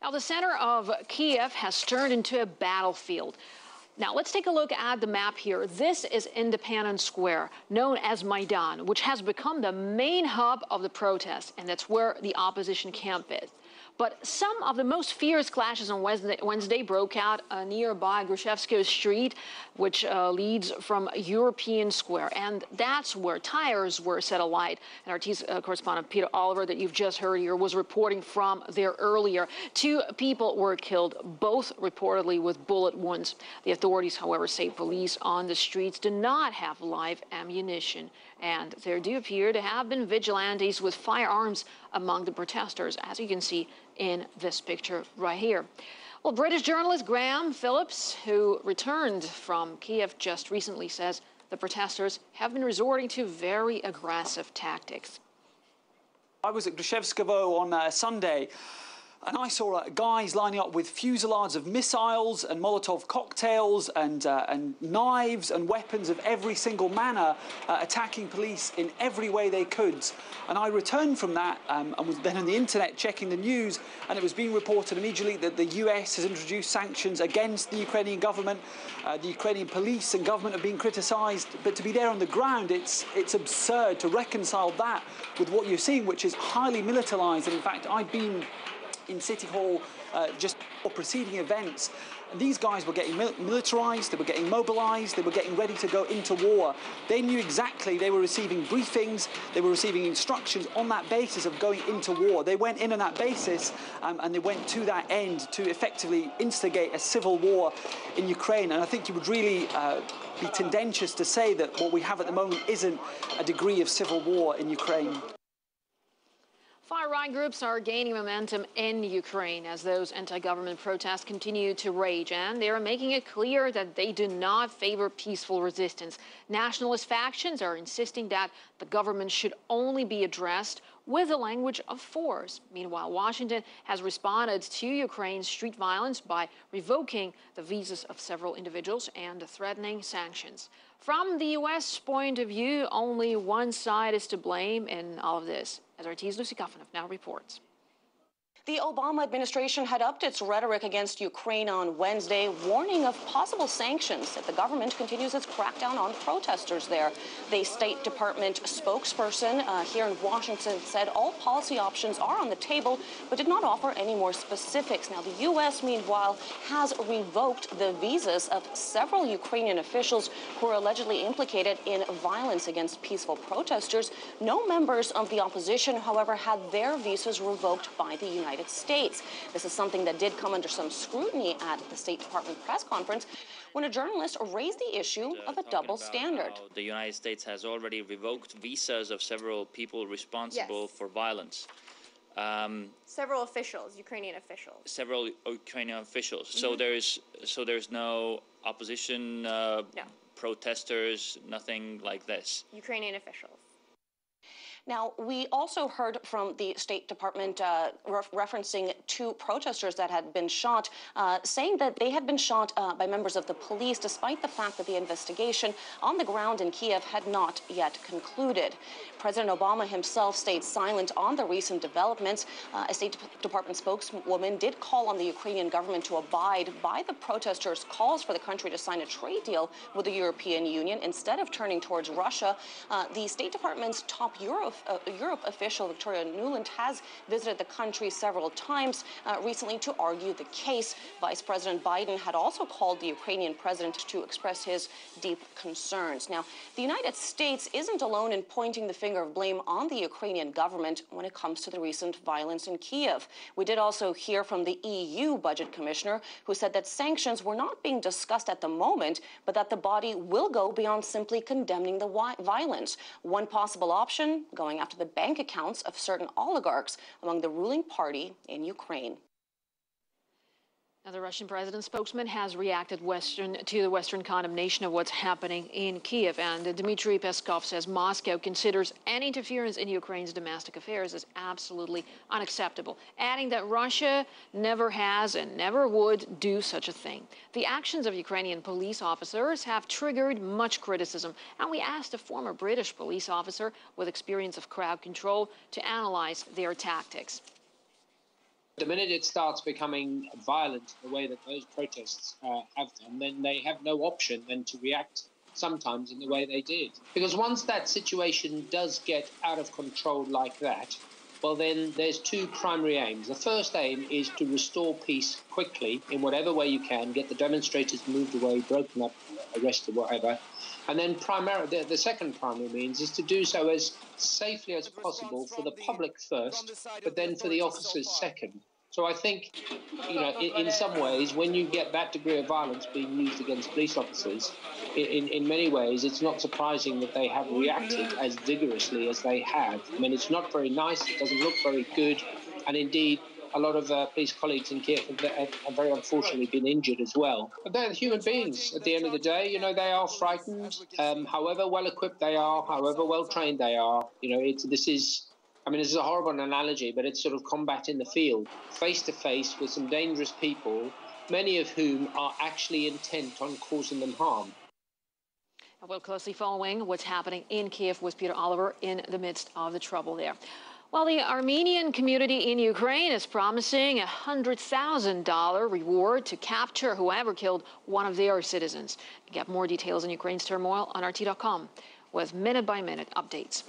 Now, the center of Kiev has turned into a battlefield. Now, let's take a look at the map here. This is Independence Square, known as Maidan, which has become the main hub of the protest, and that's where the opposition camp is. But some of the most fierce clashes on Wednesday broke out nearby Grushevsky Street, which leads from European Square. And that's where tires were set alight. And our correspondent Peter Oliver, that you've just heard here, was reporting from there earlier. 2 people were killed, both reportedly with bullet wounds. The authorities, however, say police on the streets do not have live ammunition. And there do appear to have been vigilantes with firearms among the protesters, as you can see in this picture right here. Well, British journalist Graham Phillips, who returned from Kiev just recently, says the protesters have been resorting to very aggressive tactics. I was at Grushevskovo on Sunday, and I saw guys lining up with fusillades of missiles and Molotov cocktails and knives and weapons of every single manner, attacking police in every way they could. And I returned from that and was then on the internet checking the news, and it was being reported immediately that the US has introduced sanctions against the Ukrainian government. The Ukrainian police and government have been criticised, but to be there on the ground, it's absurd to reconcile that with what you're seeing, which is highly militarised. And in fact, I've been in City Hall just for preceding events. And these guys were getting militarised, they were getting mobilised, they were getting ready to go into war. They knew exactly, they were receiving briefings, they were receiving instructions on that basis of going into war. They went in on that basis and they went to that end to effectively instigate a civil war in Ukraine. And I think you would really be tendentious to say that what we have at the moment isn't a degree of civil war in Ukraine. Far-right groups are gaining momentum in Ukraine as those anti-government protests continue to rage, and they are making it clear that they do not favor peaceful resistance. Nationalist factions are insisting that the government should only be addressed with the language of force. Meanwhile, Washington has responded to Ukraine's street violence by revoking the visas of several individuals and threatening sanctions. From the U.S. point of view, only one side is to blame in all of this, as RT's Lucy Kafanov now reports. The Obama administration had upped its rhetoric against Ukraine on Wednesday, warning of possible sanctions if the government continues its crackdown on protesters there. The State Department spokesperson here in Washington said all policy options are on the table, but did not offer any more specifics. Now, the U.S., meanwhile, has revoked the visas of several Ukrainian officials who are allegedly implicated in violence against peaceful protesters. No members of the opposition, however, had their visas revoked by the United States. This is something that did come under some scrutiny at the State Department press conference when a journalist raised the issue of a double standard. The United States has already revoked visas of several people responsible for violence. Several officials, Ukrainian officials. Several Ukrainian officials. So there's no opposition, protesters, nothing like this. Ukrainian officials. Now, we also heard from the State Department referencing 2 protesters that had been shot, saying that they had been shot by members of the police, despite the fact that the investigation on the ground in Kiev had not yet concluded. President Obama himself stayed silent on the recent developments. A State Department spokeswoman did call on the Ukrainian government to abide by the protesters' calls for the country to sign a trade deal with the European Union instead of turning towards Russia. The State Department's top Europe official, Victoria Nuland, has visited the country several times recently to argue the case. Vice President Biden had also called the Ukrainian president to express his deep concerns. Now, the United States isn't alone in pointing the finger of blame on the Ukrainian government when it comes to the recent violence in Kiev. We did also hear from the EU budget commissioner, who said that sanctions were not being discussed at the moment, but that the body will go beyond simply condemning the violence. One possible option, going after the bank accounts of certain oligarchs among the ruling party in Ukraine. Now, the Russian president's spokesman has reacted to the Western condemnation of what's happening in Kiev. And Dmitry Peskov says Moscow considers any interference in Ukraine's domestic affairs as absolutely unacceptable, adding that Russia never has and never would do such a thing. The actions of Ukrainian police officers have triggered much criticism, and we asked a former British police officer with experience of crowd control to analyze their tactics. The minute it starts becoming violent the way that those protests have done, then they have no option than to react sometimes in the way they did. Because once that situation does get out of control like that, well, then there's two primary aims. The first aim is to restore peace quickly in whatever way you can, get the demonstrators moved away, broken up, arrested, whatever. And then the second primary means is to do so as safely as possible for the public first, but then for the officers second. So I think, in some ways, when you get that degree of violence being used against police officers, in many ways, it's not surprising that they have reacted as vigorously as they have. I mean, it's not very nice. It doesn't look very good. And indeed, a lot of police colleagues in Kiev have very unfortunately been injured as well. But they're human beings at the end of the day. They are frightened, however well equipped they are, however well trained they are. This is a horrible analogy, but it's sort of combat in the field, face to face with some dangerous people, many of whom are actually intent on causing them harm. We're closely following what's happening in Kiev with Peter Oliver in the midst of the trouble there. Well, the Armenian community in Ukraine is promising a $100,000 reward to capture whoever killed one of their citizens. You get more details on Ukraine's turmoil on RT.com with minute-by-minute updates.